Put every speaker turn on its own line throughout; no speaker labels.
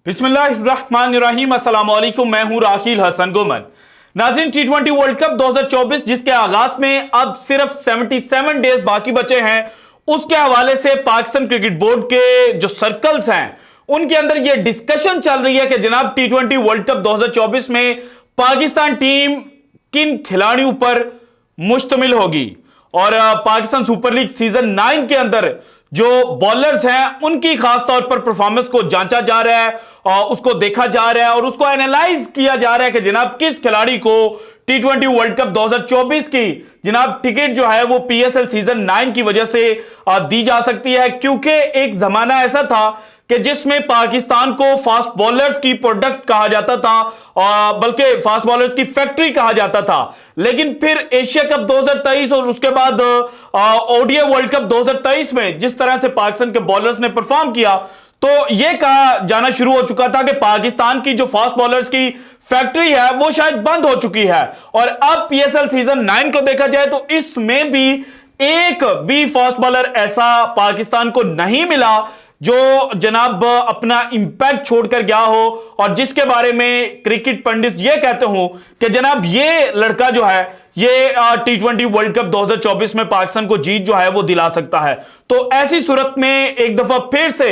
बिस्मिल्लाहिर्रहमानिर्रहीम, अस्सलाम वालेकुम। मैं हूं राखिल हसन गुमन। नाज़रीन, टी20 वर्ल्ड कप 2024 जिसके आगाज में अब सिर्फ 77 डेज बाकी बचे हैं, उसके हवाले से पाकिस्तान क्रिकेट बोर्ड के जो सर्कल्स हैं उनके अंदर यह डिस्कशन चल रही है कि जनाब टी20 वर्ल्ड कप 2024 में पाकिस्तान टीम किन खिलाड़ियों पर मुश्तमिल होगी। और पाकिस्तान सुपर लीग सीजन 9 के अंदर जो बॉलर्स हैं उनकी खास तौर पर परफॉर्मेंस को जांचा जा रहा है और उसको देखा जा रहा है और उसको एनालाइज किया जा रहा है कि जनाब किस खिलाड़ी को टी20 वर्ल्ड कप 2024 की जनाब टिकट जो है वो पीएसएल सीजन 9 की वजह से दी जा सकती है। क्योंकि एक जमाना ऐसा था कि जिसमें पाकिस्तान को फास्ट बॉलर्स की प्रोडक्ट कहा जाता था, बल्कि फास्ट बॉलर्स की फैक्ट्री कहा जाता था। लेकिन फिर एशिया कप 2023 और उसके बाद ओडीआई वर्ल्ड कप 2023 में जिस तरह से पाकिस्तान के बॉलर्स ने परफॉर्म किया, तो यह कहा जाना शुरू हो चुका था कि पाकिस्तान की जो फास्ट बॉलर्स की फैक्ट्री है वो शायद बंद हो चुकी है। और अब पीएसएल सीजन 9 को देखा जाए तो इसमें भी एक भी फास्ट बॉलर ऐसा पाकिस्तान को नहीं मिला जो जनाब अपना इंपैक्ट छोड़कर गया हो और जिसके बारे में क्रिकेट पंडित यह कहते हो कि जनाब ये लड़का जो है ये टी20 वर्ल्ड कप 2024 में पाकिस्तान को जीत जो है वो दिला सकता है। तो ऐसी सूरत में एक दफा फिर से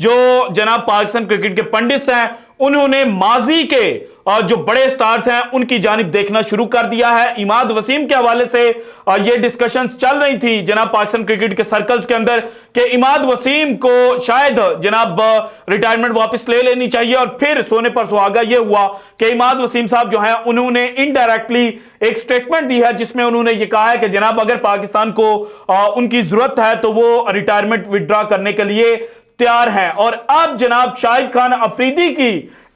जो जनाब पाकिस्तान क्रिकेट के पंडित हैं उन्होंने माजी के जो बड़े स्टार्स हैं उनकी जानिब देखना शुरू कर दिया है। इमाद वसीम के हवाले से ये डिस्कशंस चल रही थी जनाब पाकिस्तान क्रिकेट के सर्कल्स के अंदर कि इमाद वसीम को शायद जनाब रिटायरमेंट वापस ले लेनी चाहिए। और फिर सोने पर सुहागा ये हुआ कि इमाद वसीम साहब जो हैं उन्होंने इनडायरेक्टली एक स्टेटमेंट दी है जिसमें उन्होंने ये कहा है कि जनाब अगर पाकिस्तान को उनकी जरूरत है तो वो रिटायरमेंट विड्रॉ करने के लिए तैयार हैं। और अब जनाब शाहिद खान अफरीदी की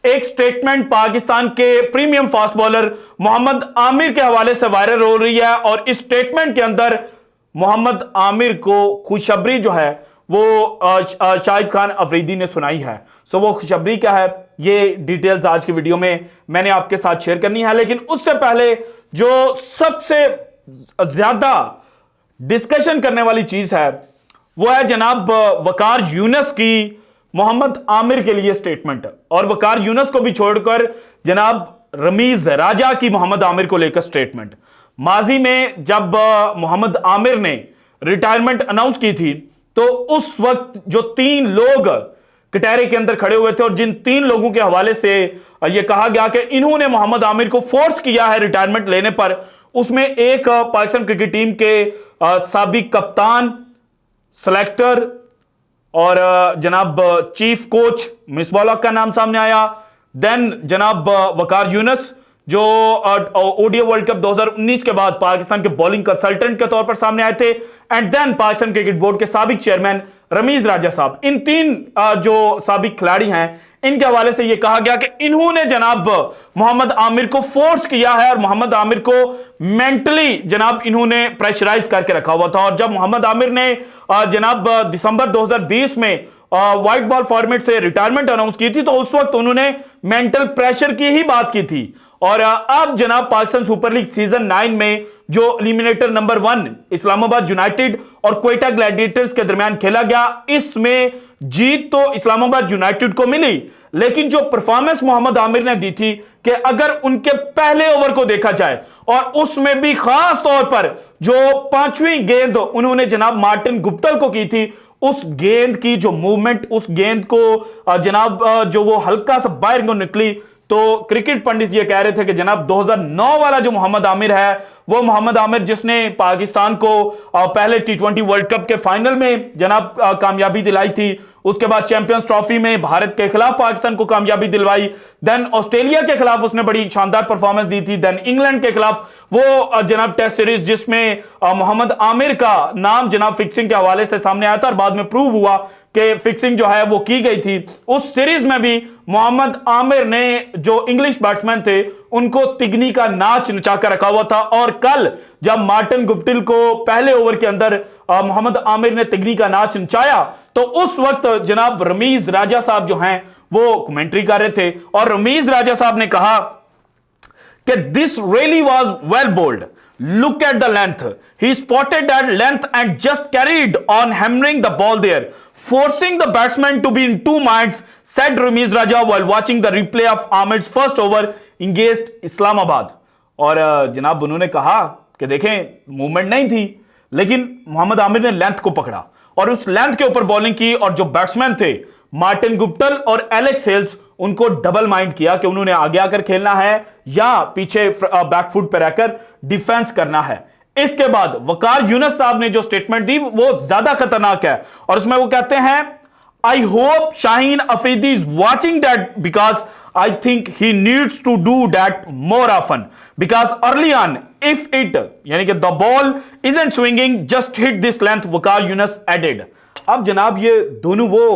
एक स्टेटमेंट पाकिस्तान के premium fast bowler Mohammad Amir के हवाले से वायरल हो रही है और इस स्टेटमेंट के अंदर मोहम्मद आमिर को खुशखबरी जो है वो शाहिद खान अफरीदी ने सुनाई है। सो वो खुशखबरी क्या है ये डिटेल्स आज की वीडियो में मैंने आपके साथ शेयर करनी है। लेकिन उससे पहले जो सबसे ज्यादा डिस्कशन करने वाली चीज है वो है जनाब वकार यूनुस की मोहम्मद आमिर के लिए स्टेटमेंट। और वकार यूनुस को भी छोड़कर जनाब रमीज राजा की मोहम्मद आमिर को लेकर स्टेटमेंट। माजी में जब मोहम्मद आमिर ने रिटायरमेंट अनाउंस की थी तो उस वक्त जो 3 लोग कटहरे के अंदर खड़े हुए थे और जिन 3 लोगों के हवाले से यह कहा गया कि इन्होंने मोहम्मद आमिर को फोर्स किया है रिटायरमेंट लेने पर, उसमें एक पाकिस्तान क्रिकेट टीम के साबिक कप्तान, सेलेक्टर और जनाब चीफ कोच मिसबाह हक का नाम सामने आया। देन जनाब वकार यूनुस जो ओडीआई वर्ल्ड कप 2019 के बाद पाकिस्तान के बॉलिंग कंसल्टेंट के तौर पर सामने आए थे। And then Pakistan cricket board के साबिक चेयरमैन रमीज राजा साहब। इन 3 जो साबिक खिलाड़ी हैं इनके हवाले से यह कहा गया कि इन्होंने जनाब मोहम्मद आमिर को फोर्स किया है और मोहम्मद आमिर को मेंटली जनाब इन्होंने प्रेशराइज करके रखा हुआ था। और जब मोहम्मद आमिर ने जनाब दिसंबर 2020 में व्हाइट बॉल फॉर्मेट से रिटायरमेंट अनाउंस की थी तो उस वक्त उन्होंने मेंटल प्रेशर की ही बात की थी। और अब जनाब पाकिस्तान सुपर लीग सीजन 9 में जो एलिमिनेटर नंबर 1 इस्लामाबाद यूनाइटेड और क्वेटा ग्लैडिएटर्स के दरमियान खेला गया, इसमें जीत तो इस्लामाबाद यूनाइटेड को मिली, लेकिन जो परफॉर्मेंस मोहम्मद आमिर ने दी थी कि अगर उनके पहले ओवर को देखा जाए और उसमें भी खास तौर पर जो 5वीं गेंद उन्होंने जनाब मार्टिन गुप्तल को की थी, उस गेंद की जो मूवमेंट, उस गेंद को जनाब जो वो हल्का सा बाहर को निकली, तो क्रिकेट पंडित ये कह रहे थे कि जनाब 2009 वाला जो मोहम्मद आमिर है वो मोहम्मद आमिर जिसने पाकिस्तान को पहले टी20 वर्ल्ड कप के फाइनल में जनाब कामयाबी दिलाई थी, उसके बाद चैंपियंस ट्रॉफी में भारत के खिलाफ पाकिस्तान को कामयाबी दिलवाई, देन ऑस्ट्रेलिया के खिलाफ उसने बड़ी शानदार परफॉर्मेंस दी थी, देन इंग्लैंड के खिलाफ वो जनाब टेस्ट सीरीज जिसमें मोहम्मद आमिर का नाम जनाब फिक्सिंग के हवाले से सामने आया था और बाद में प्रूव हुआ कि फिक्सिंग जो है वो की गई थी। उस सीरीज में भी मोहम्मद आमिर ने जो इंग्लिश बैट्समैन थे उनको तिगनी का नाच नचा कर रखा हुआ था। और कल जब मार्टिन गुप्टिल को पहले ओवर के अंदर मोहम्मद आमिर ने तिगनी का नाच नचाया तो उस वक्त जनाब रमीज राजा साहब जो हैं वो कमेंट्री कर रहे थे और रमीज राजा साहब ने कहा कि this really was well bowled, look at the length, he spotted that length and just carried on hammering the ball there forcing the batsman to be in two minds, said Ramiz Raja while watching the replay of Ahmed's first over against Islamabad. और जनाब उन्होंने कहा कि देखें movement नहीं थी, लेकिन मोहम्मद आमिर ने लेंथ को पकड़ा और उस लेंथ के ऊपर बॉलिंग की, और जो बैट्समैन थे मार्टिन गुप्टल और एलेक्स हेल्स, उनको डबल माइंड किया कि उन्होंने आगे आकर खेलना है या पीछे बैकफुट पर रहकर डिफेंस करना है। इसके बाद वकार यूनुस साहब ने जो स्टेटमेंट दी वो ज्यादा खतरनाक है, और उसमें वो कहते हैं I hope Shaheen Afridi is watching that because I think he needs to do that more often because early on if it यानी कि the ball isn't swinging just hit this length, Waqar Younis added. अब जनाब ये दोनों वो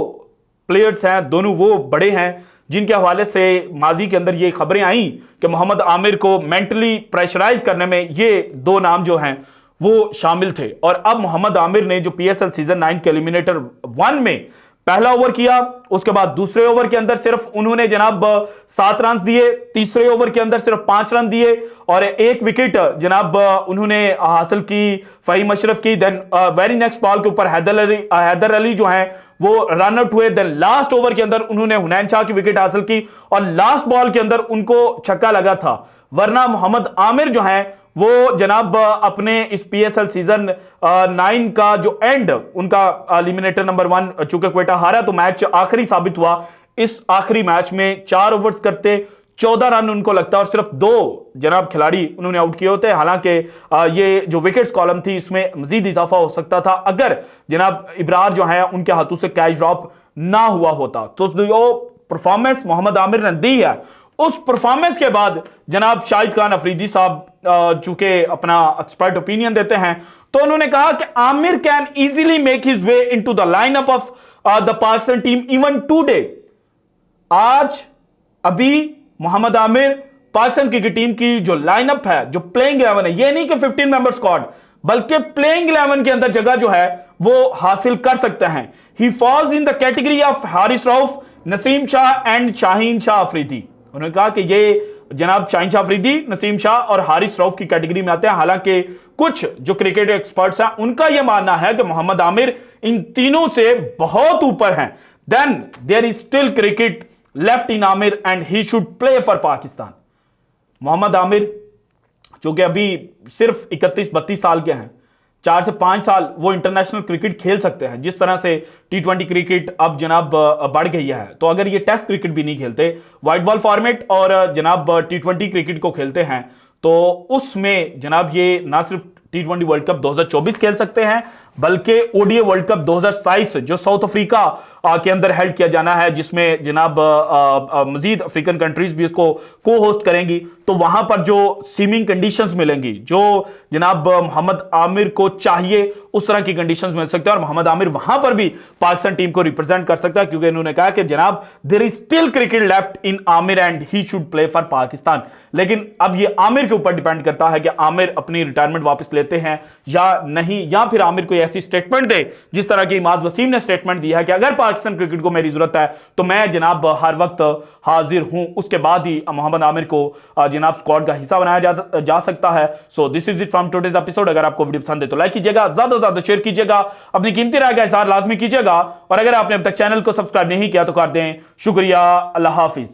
प्लेयर्स हैं, दोनों वो बड़े हैं जिनके हवाले से माजी के अंदर ये खबरें आई कि मोहम्मद आमिर को मेंटली प्रेशराइज करने में ये दो नाम जो हैं वो शामिल थे। और अब मोहम्मद आमिर ने जो पीएसएल सीजन 9 के एलिमिनेटर 1 में पहला ओवर किया, उसके बाद दूसरे ओवर के अंदर सिर्फ उन्होंने जनाब 7 रन दिए, तीसरे ओवर के अंदर सिर्फ 5 रन दिए और एक विकेट जनाब उन्होंने हासिल की फहीम अशरफ की। देन वेरी नेक्स्ट बॉल के ऊपर हैदर अली जो हैं वो रन आउट हुए। देन लास्ट ओवर के अंदर उन्होंने हुनैन शाह की विकेट हासिल की और लास्ट बॉल के अंदर उनको छक्का लगा था, वरना मोहम्मद आमिर जो हैं वो जनाब अपने इस पीएसएल सीजन 9 का जो एंड उनका एलिमिनेटर नंबर 1 चूंकि क्वेटा हारा तो मैच आखिरी साबित हुआ। इस आखिरी मैच में 4 ओवर्स करते 14 रन उनको लगता और सिर्फ 2 जनाब खिलाड़ी उन्होंने आउट किए होते। हालांकि ये जो विकेट्स कॉलम थी इसमें मजीद इजाफा हो सकता था अगर जनाब इब्रार जो है उनके हाथों से कैच ड्रॉप ना हुआ होता। तो जो परफॉर्मेंस मोहम्मद आमिर ने दी है उस परफॉर्मेंस के बाद जनाब शाहिद खान अफरीदी साहब चूंकि अपना एक्सपर्ट ओपिनियन देते हैं तो उन्होंने कहा कि Aamir can easily make his way into the lineup of the Pakistan team even today. आज अभी मोहम्मद आमिर पाकिस्तान क्रिकेट टीम की जो लाइनअप है, जो प्लेइंग 11 है, ये नहीं कि 15 मेंबर स्क्वाड बल्कि प्लेइंग 11 के अंदर जगह जो है वो हासिल कर सकते हैं। He falls in the category of Haris Rauf, Naseem Shah and Shaheen Shah Afridi. उन्होंने कहा कि ये जनाब शाहीन शाह अफरीदी, नसीम शाह और हारिस रऊफ की कैटेगरी में आते हैं। हालांकि कुछ जो क्रिकेट एक्सपर्ट्स हैं उनका यह मानना है कि मोहम्मद आमिर इन तीनों से बहुत ऊपर हैं। Then there is still cricket left in Amir and he should play for Pakistan. Mohammad Amir जो कि अभी सिर्फ 31-32 साल के हैं, 4 से 5 साल वो इंटरनेशनल क्रिकेट खेल सकते हैं। जिस तरह से T20 क्रिकेट अब जनाब बढ़ गई है, तो अगर ये टेस्ट क्रिकेट भी नहीं खेलते, व्हाइट बॉल फॉर्मेट और जनाब T20 क्रिकेट को खेलते हैं, तो उसमें जनाब ये ना सिर्फ T20 वर्ल्ड कप 2024 खेल सकते हैं बल्कि ओडीआई वर्ल्ड कप 2027 जो साउथ अफ्रीका के अंदर हेल्ड किया जाना है, जिसमें जनाब मजीद अफ्रीकन कंट्रीज भी इसको को होस्ट करेंगी, तो वहां पर जो सीमिंग कंडीशंस मिलेंगी, जो जनाब मोहम्मद आमिर को चाहिए उस तरह की कंडीशंस मिल सकते हैं और मोहम्मद आमिर वहां पर भी पाकिस्तान टीम को रिप्रेजेंट कर सकता है, क्योंकि इन्होंने कहा कि जनाब there is still cricket left in Amir and he should play for Pakistan. लेकिन अब ये आमिर के ऊपर डिपेंड करता है कि आमिर अपनी रिटायरमेंट वापस लेते हैं या नहीं, या फिर आमिर को ऐसी स्टेटमेंट दे जिस तरह की इमाद वसीम ने स्टेटमेंट दिया है कि अगर पाकिस्तान क्रिकेट को मेरी जरूरत है तो मैं जनाब हर वक्त हाजिर हूं, उसके बाद ही मोहम्मद आमिर को जनाब स्क्वाड का हिस्सा बनाया जा सकता है। So this is it from today's episode. अगर आपको वीडियो पसंद है तो लाइक कीजिएगा, ज्यादा से ज्यादा शेयर कीजिएगा, अपनी कीमती राय का इज़हार लाजमी कीजिएगा और अगर आपने अब तक चैनल को सब्सक्राइब नहीं किया तो कर दें। शुक्रिया, अल्लाह हाफिज।